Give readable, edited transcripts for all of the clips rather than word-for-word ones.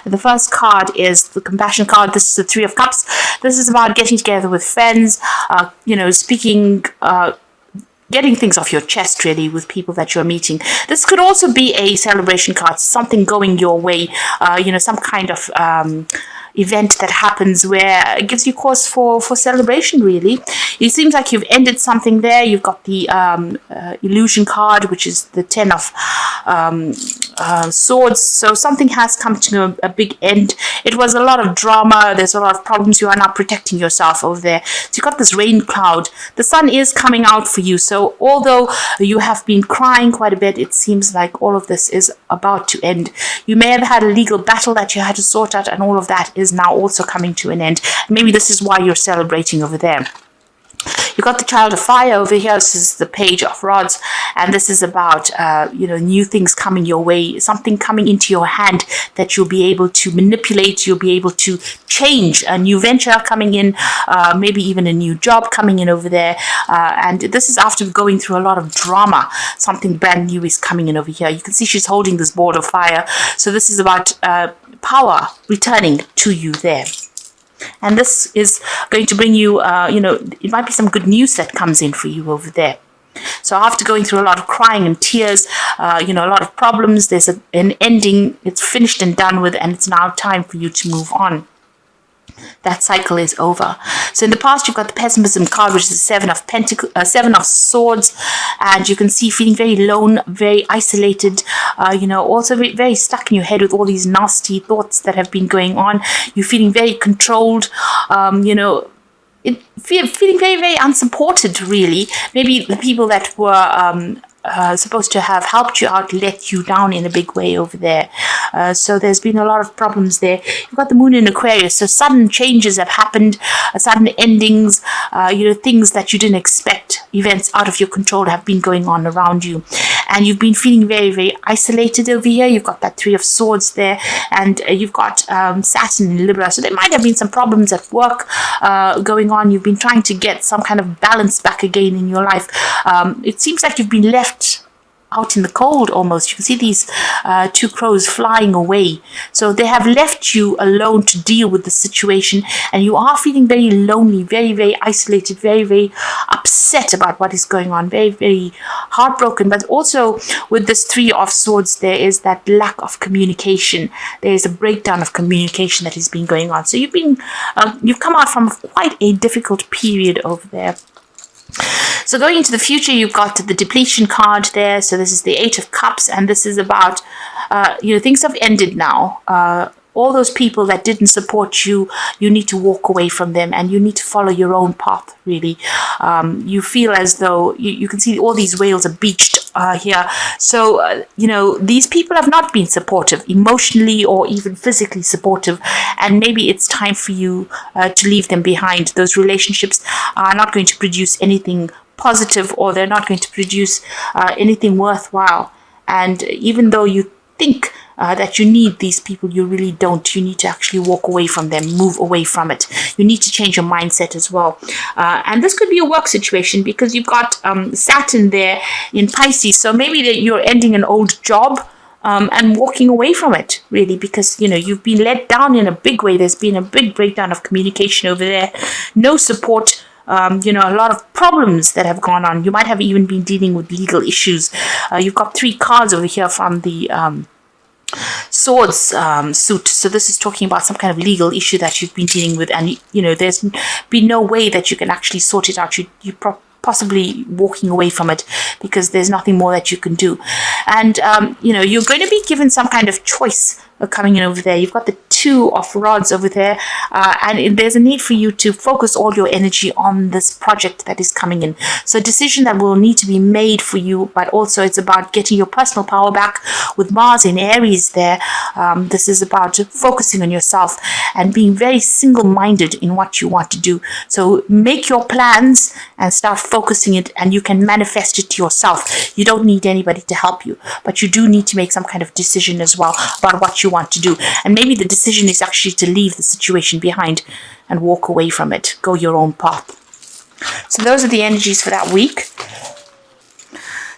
The first card is the compassion card. This is the Three of Cups. This is about getting together with friends, speaking, getting things off your chest, really, with people that you're meeting. This could also be a celebration card, something going your way, some kind of event that happens where it gives you cause for celebration, really. It seems like you've ended something there. You've got the illusion card, which is the Ten of Swords. So something has come to a big end. It was a lot of drama. There's a lot of problems. You are now protecting yourself over there. So you've got this rain cloud. The sun is coming out for you. So although you have been crying quite a bit, it seems like all of this is about to end. You may have had a legal battle that you had to sort out, and all of that is now also coming to an end. Maybe this is why you're celebrating over there. You've got the Child of Fire over here. This is the Page of Rods, and this is about new things coming your way, something coming into your hand that you'll be able to manipulate, you'll be able to change, a new venture coming in, maybe even a new job coming in over there, and this is after going through a lot of drama. Something brand new is coming in over here. You can see she's holding this board of fire, so this is about power returning to you there. And this is going to bring you, it might be some good news that comes in for you over there. So after going through a lot of crying and tears, a lot of problems, there's an ending. It's finished and done with, and it's now time for you to move on. That cycle is over. So in the past, you've got the pessimism card, which is the Seven of Swords, and you can see feeling very alone, very isolated, also very stuck in your head with all these nasty thoughts that have been going on. You're feeling very controlled, feeling very, very unsupported, really. Maybe the people that were supposed to have helped you out let you down in a big way over there. So there's been a lot of problems there. You've got the Moon in Aquarius, so sudden changes have happened, sudden endings, things that you didn't expect, events out of your control have been going on around you. And you've been feeling very, very isolated over here. You've got that Three of Swords there, and you've got Saturn in Libra. So there might have been some problems at work going on. You've been trying to get some kind of balance back again in your life. It seems like you've been left out in the cold almost. You can see these two crows flying away. So they have left you alone to deal with the situation, and you are feeling very lonely, very, very isolated, very, very upset about what is going on, very, very heartbroken. But also with this Three of Swords, there is that lack of communication. There is a breakdown of communication that has been going on. So you've come out from quite a difficult period over there. So going into the future, you've got the depletion card there. So this is the Eight of Cups, and this is about, things have ended now. All those people that didn't support you, you need to walk away from them, and you need to follow your own path, really. You feel as though you can see all these whales are beached here. So, these people have not been supportive, emotionally or even physically supportive, and maybe it's time for you to leave them behind. Those relationships are not going to produce anything positive, or they're not going to produce anything worthwhile. And even though you think that you need these people, you really don't. You need to actually walk away from them, move away from it. You need to change your mindset as well. And this could be a work situation, because you've got Saturn there in Pisces. So maybe you're ending an old job and walking away from it, really, because, you've been let down in a big way. There's been a big breakdown of communication over there. No support. A lot of problems that have gone on. You might have even been dealing with legal issues. You've got 3 cards over here from the Swords suit. So this is talking about some kind of legal issue that you've been dealing with, and there's been no way that you can actually sort it out. You possibly walking away from it, because there's nothing more that you can do. And you're going to be given some kind of choice coming in over there. You've got the Two of Rods over there, and there's a need for you to focus all your energy on this project that is coming in. So a decision that will need to be made for you, but also it's about getting your personal power back with Mars in Aries there. This is about focusing on yourself and being very single-minded in what you want to do. So make your plans and start focusing it, and you can manifest it yourself. You don't need anybody to help you, but you do need to make some kind of decision as well about what you want to do. And maybe the decision is actually to leave the situation behind and walk away from it. Go your own path. So those are the energies for that week.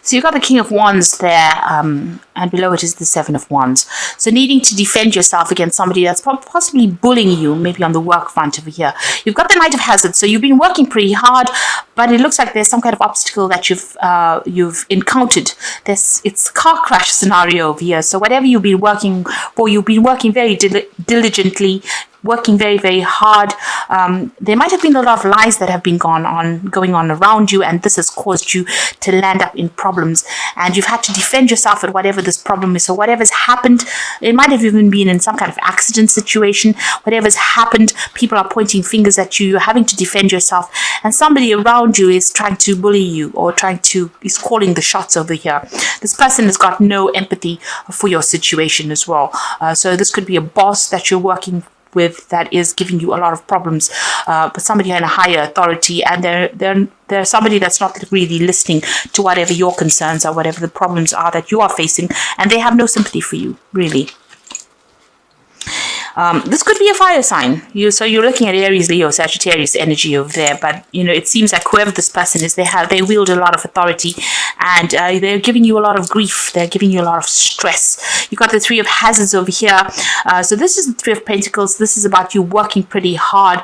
So you've got the King of Wands there, and below it is the Seven of Wands. So needing to defend yourself against somebody that's possibly bullying you, maybe on the work front over here. You've got the Knight of Hazards. So you've been working pretty hard, but it looks like there's some kind of obstacle that you've encountered. It's a car crash scenario over here. So whatever you've been working for, you've been working very diligently, working very, very hard. There might have been a lot of lies that have been going on around you, and this has caused you to land up in problems, and you've had to defend yourself at whatever this problem is. So whatever's happened, it might have even been in some kind of accident situation. Whatever's happened, people are pointing fingers at you. You're having to defend yourself, and somebody around you is trying to bully you or is calling the shots over here. This person has got no empathy for your situation as well. So this could be a boss that you're working with that is giving you a lot of problems, but somebody in a higher authority, and they're somebody that's not really listening to whatever your concerns are, whatever the problems are that you are facing, and they have no sympathy for you, really. This could be a fire sign. So you're looking at Aries, Leo, Sagittarius energy over there, but it seems like whoever this person is, they wield a lot of authority, and they're giving you a lot of grief. They're giving you a lot of stress. You've got the Three of Hazards over here. So this is the Three of Pentacles. This is about you working pretty hard.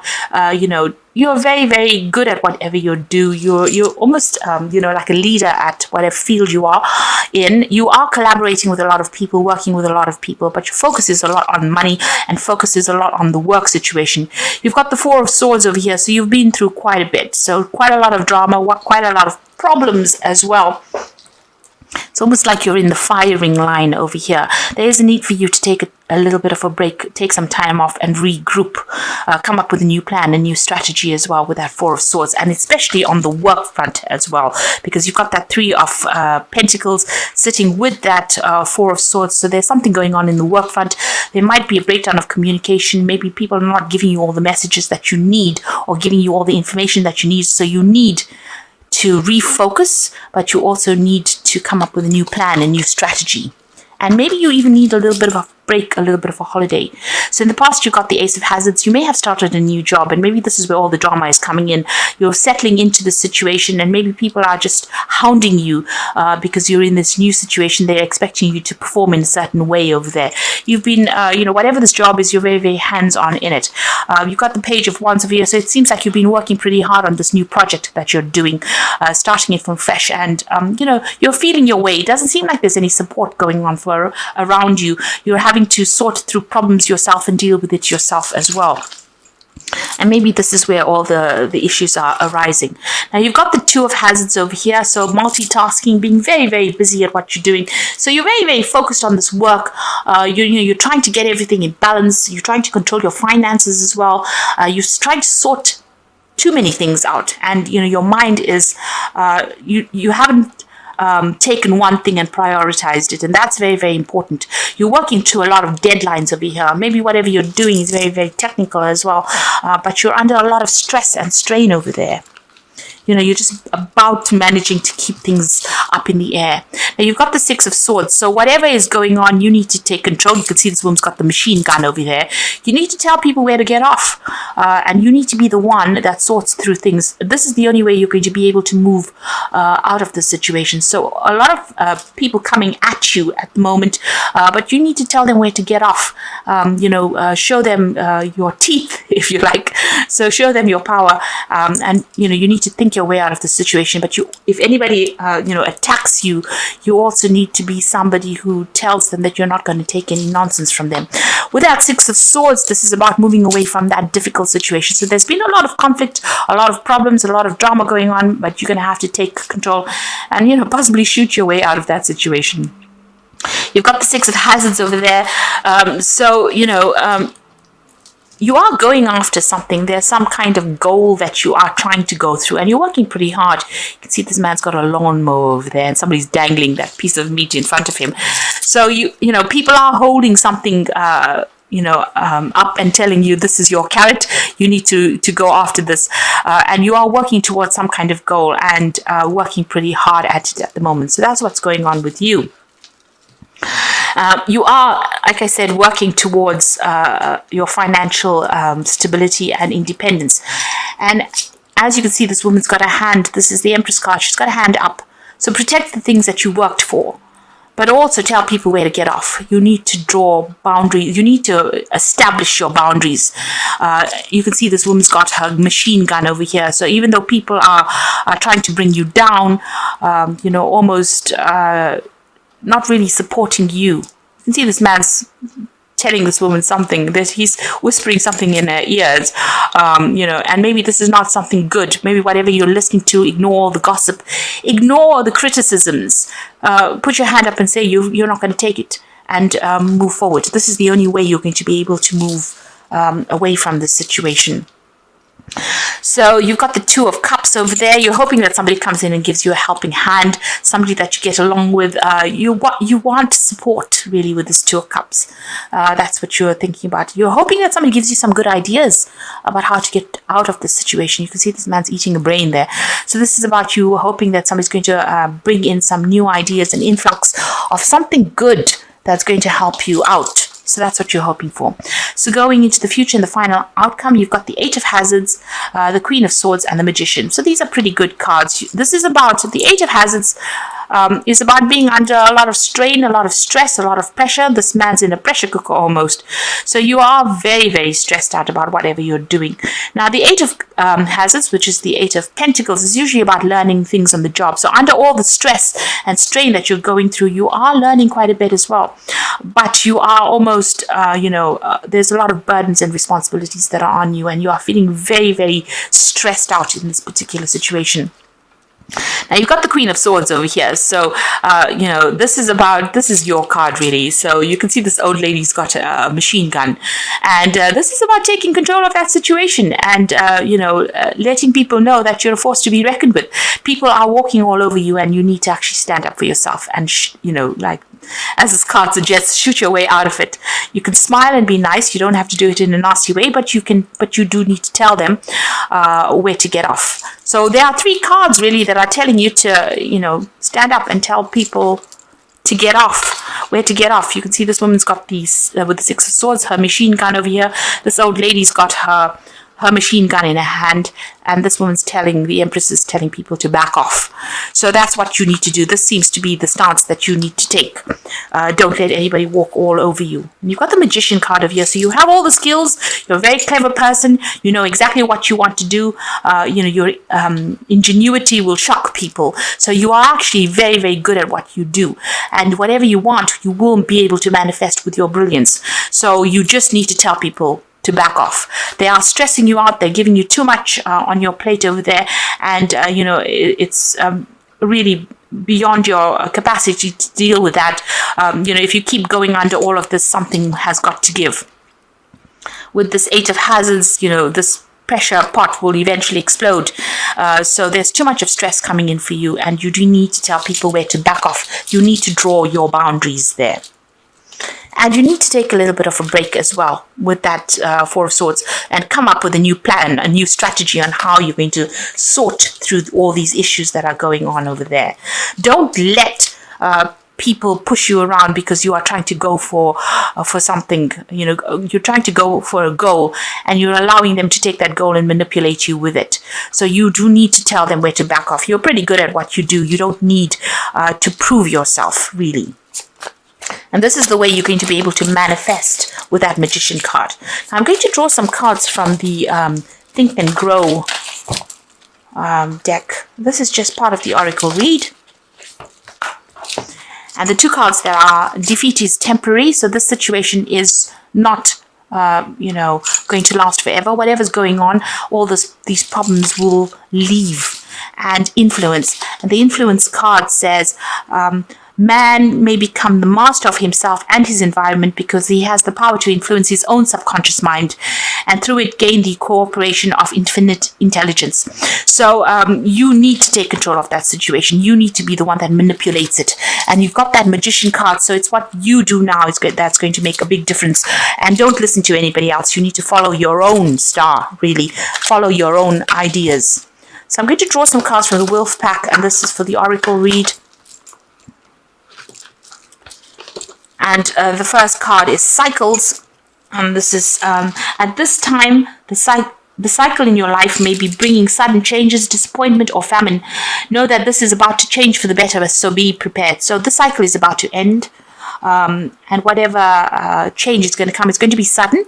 You're very, very good at whatever you do. You're almost, like a leader at whatever field you are in. You are collaborating with a lot of people, working with a lot of people, but your focus is a lot on money and focus is a lot on the work situation. You've got the Four of Swords over here, so you've been through quite a bit. So quite a lot of drama, quite a lot of problems as well. It's almost like you're in the firing line over here. There is a need for you to take a little bit of a break, take some time off and regroup, come up with a new plan, a new strategy as well with that Four of Swords, and especially on the work front as well, because you've got that Three of Pentacles sitting with that Four of Swords. So there's something going on in the work front. There might be a breakdown of communication. Maybe people are not giving you all the messages that you need or giving you all the information that you need. So you need to refocus, but you also need to come up with a new plan, a new strategy. And maybe you even need a little bit of a break, a little bit of a holiday. So in the past, you got the Ace of Hazards. You may have started a new job, and maybe this is where all the drama is coming in. You're settling into the situation, and maybe people are just hounding you because you're in this new situation. They're expecting you to perform in a certain way over there. You've been, whatever this job is, you're very, very hands-on in it. You've got the Page of Wands over here, so it seems like you've been working pretty hard on this new project that you're doing, starting it from fresh, and you're feeling your way. It doesn't seem like there's any support going on around you. You're having to sort through problems yourself and deal with it yourself as well. And maybe this is where all the issues are arising. Now you've got the Two of Hazards over here, so multitasking, being very, very busy at what you're doing. So you're very, very focused on this work. You're trying to get everything in balance. You're trying to control your finances as well. You're trying to sort too many things out, and your mind is you haven't taken one thing and prioritized it, and that's very, very important. You're working to a lot of deadlines over here. Maybe whatever you're doing is very, very technical as well, but you're under a lot of stress and strain over there. You're just about managing to keep things up in the air. Now, you've got the Six of Swords. So whatever is going on, you need to take control. You can see this woman's got the machine gun over there. You need to tell people where to get off. And you need to be the one that sorts through things. This is the only way you're going to be able to move out of the situation. So a lot of people coming at you at the moment, but you need to tell them where to get off. Show them your teeth, if you like. So show them your power. And, you need to think your way out of the situation. But if anybody attacks you, you also need to be somebody who tells them that you're not going to take any nonsense from them. With that Six of Swords, this is about moving away from that difficult situation. So there's been a lot of conflict, a lot of problems, a lot of drama going on, but you're going to have to take control and possibly shoot your way out of that situation. You've got the Six of Hazards over there. You are going after something. There's some kind of goal that you are trying to go through, and you're working pretty hard. You can see this man's got a lawnmower over there, and somebody's dangling that piece of meat in front of him. So people are holding something up and telling you this is your carrot. You need to go after this, and you are working towards some kind of goal and working pretty hard at it at the moment. So that's what's going on with you. You are, like I said, working towards your financial stability and independence. And as you can see, this woman's got a hand. This is the Empress card. She's got a hand up. So protect the things that you worked for, but also tell people where to get off. You need to draw boundaries. You need to establish your boundaries. You can see this woman's got her machine gun over here. So even though people are trying to bring you down, almost not really supporting you. You can see this man's telling this woman something, that he's whispering something in her ears, and maybe this is not something good. Maybe whatever you're listening to, ignore the gossip, ignore the criticisms, put your hand up and say you're not going to take it, and move forward. This is the only way you're going to be able to move away from this situation. So you've got the Two of Cups over there. You're hoping that somebody comes in and gives you a helping hand, somebody that you get along with. You want support, really, with this Two of Cups. That's what you're thinking about. You're hoping that somebody gives you some good ideas about how to get out of this situation. You can see this man's eating a brain there. So this is about you hoping that somebody's going to bring in some new ideas, an influx of something good that's going to help you out. So that's what you're hoping for. So going into the future and the final outcome, you've got the Eight of Hazards, the Queen of Swords, and the Magician. So these are pretty good cards. This is about, the Eight of Hazards is about being under a lot of strain, a lot of stress, a lot of pressure. This man's in a pressure cooker almost. So you are very, very stressed out about whatever you're doing. Now, the Eight of Hazards, which is the Eight of Pentacles, is usually about learning things on the job. So under all the stress and strain that you're going through, you are learning quite a bit as well. But you are almost, there's a lot of burdens and responsibilities that are on you, and you are feeling very, very stressed out in this particular situation. Now you've got the Queen of Swords over here. So, this is your card really. So you can see this old lady's got a machine gun. And this is about taking control of that situation and, letting people know that you're a force to be reckoned with. People are walking all over you and you need to actually stand up for yourself and, as this card suggests, shoot your way out of it. You can smile and be nice. You don't have to do it in a nasty way, but you do need to tell them where to get off. So there are three cards really that are telling you to, stand up and tell people to get off, where to get off. You can see this woman's got these, with the Six of Swords, her machine gun over here. This old lady's got her machine gun in her hand, and this woman's the Empress is telling people to back off. So that's what you need to do. This seems to be the stance that you need to take. Don't let anybody walk all over you. And you've got the Magician card over here. So you have all the skills. You're a very clever person. You know exactly what you want to do. Your ingenuity will shock people. So you are actually very, very good at what you do. And whatever you want, you will be able to manifest with your brilliance. So you just need to tell people to back off. They are stressing you out. They're giving you too much on your plate over there. And, it's really beyond your capacity to deal with that. If you keep going under all of this, something has got to give. With this Eight of Hazards, this pressure pot will eventually explode. So there's too much of stress coming in for you, and you do need to tell people where to back off. You need to draw your boundaries there. And you need to take a little bit of a break as well with that Four of Swords and come up with a new plan, a new strategy on how you're going to sort through all these issues that are going on over there. Don't let people push you around because you are trying to go for something. You're trying to go for a goal and you're allowing them to take that goal and manipulate you with it. So you do need to tell them where to back off. You're pretty good at what you do. You don't need to prove yourself, really. And this is the way you're going to be able to manifest with that Magician card. Now, I'm going to draw some cards from the Think and Grow deck. This is just part of the Oracle read. And the two cards that are defeat is temporary. So this situation is not, going to last forever. Whatever's going on, all these problems will leave and influence. And the influence card says, man may become the master of himself and his environment because he has the power to influence his own subconscious mind and through it gain the cooperation of infinite intelligence. So you need to take control of that situation. You need to be the one that manipulates it. And you've got that Magician card, so it's what you do now that's going to make a big difference. And don't listen to anybody else. You need to follow your own star, really. Follow your own ideas. So I'm going to draw some cards from the Wolf Pack, and this is for the Oracle read. And the first card is Cycles. And this is, at this time, the the cycle in your life may be bringing sudden changes, disappointment, or famine. Know that this is about to change for the better, so be prepared. So the cycle is about to end, and whatever change is going to come, it's going to be sudden,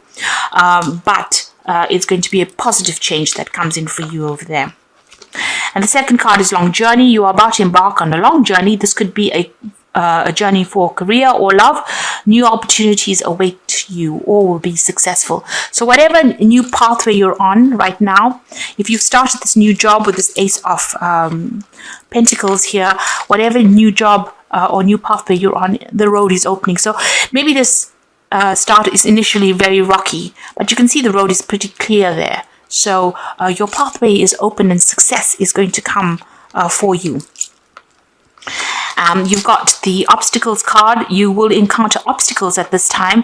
but it's going to be a positive change that comes in for you over there. And the second card is long journey. You are about to embark on a long journey. This could be a journey for career or love. New opportunities await you, or will be successful. So whatever new pathway you're on right now, if you've started this new job with this Ace of Pentacles here, whatever new job or new pathway you're on, the road is opening. So maybe this start is initially very rocky, but you can see the road is pretty clear there. So your pathway is open and success is going to come for you. You've got the obstacles card. You will encounter obstacles at this time.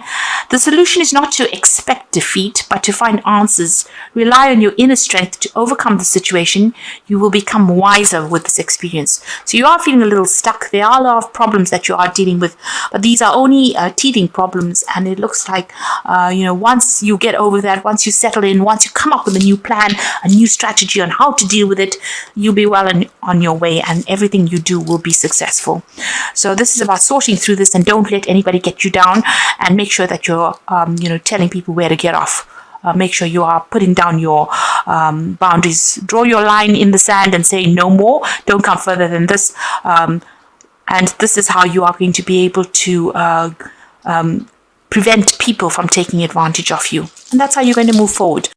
The solution is not to expect defeat, but to find answers. Rely on your inner strength to overcome the situation. You will become wiser with this experience. So you are feeling a little stuck. There are a lot of problems that you are dealing with, but these are only teething problems. And it looks like, once you get over that, once you settle in, once you come up with a new plan, a new strategy on how to deal with it, you'll be well on your way, and everything you do will be successful. So this is about sorting through this, and don't let anybody get you down, and make sure that you're telling people where to get off. Make sure you are putting down your boundaries. Draw your line in the sand and say no more. Don't come further than this. And this is how you are going to be able to prevent people from taking advantage of you. And that's how you're going to move forward.